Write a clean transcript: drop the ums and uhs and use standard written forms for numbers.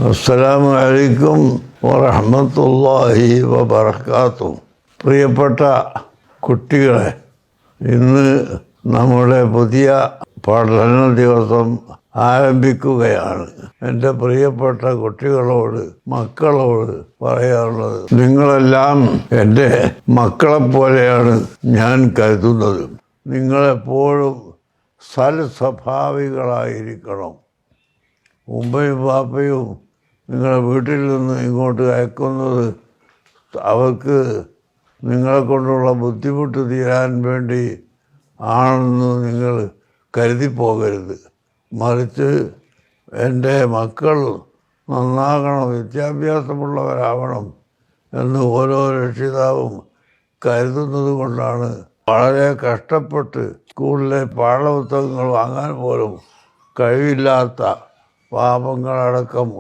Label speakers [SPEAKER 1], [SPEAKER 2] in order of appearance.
[SPEAKER 1] അസ്സലാമു അലൈക്കും വറഹ്മത്തുള്ളാഹി വബറകാതുഹു. പ്രിയപ്പെട്ട കുട്ടികളെ, ഇന്ന് നമ്മുടെ പുതിയ പഠന ദിവസം ആരംഭിക്കുകയാണ്. എൻ്റെ പ്രിയപ്പെട്ട കുട്ടികളോട്, മക്കളോട് പറയാനുള്ളത്, നിങ്ങളെല്ലാം എൻ്റെ മക്കളെപ്പോലെയാണ് ഞാൻ കരുതുന്നത്. നിങ്ങളെപ്പോഴും സൽസ്വഭാവികളായിരിക്കണം. ഉമ്മയും ബാപ്പയും നിങ്ങളെ വീട്ടിൽ നിന്ന് ഇങ്ങോട്ട് അയക്കുന്നത് അവർക്ക് നിങ്ങളെ കൊണ്ടുള്ള ബുദ്ധിമുട്ട് തീരാൻ വേണ്ടി ആണെന്ന് നിങ്ങൾ കരുതിപ്പോകരുത്. മറിച്ച് എൻ്റെ മക്കൾ നന്നാകണം, വിദ്യാഭ്യാസമുള്ളവരാവണം എന്ന് ഓരോ രക്ഷിതാവും കരുതുന്നത് കൊണ്ടാണ് വളരെ കഷ്ടപ്പെട്ട് സ്കൂളിലെ പാഠപുസ്തകങ്ങൾ വാങ്ങാൻ പോലും കഴിവില്ലാത്ത പാപങ്ങളടക്കം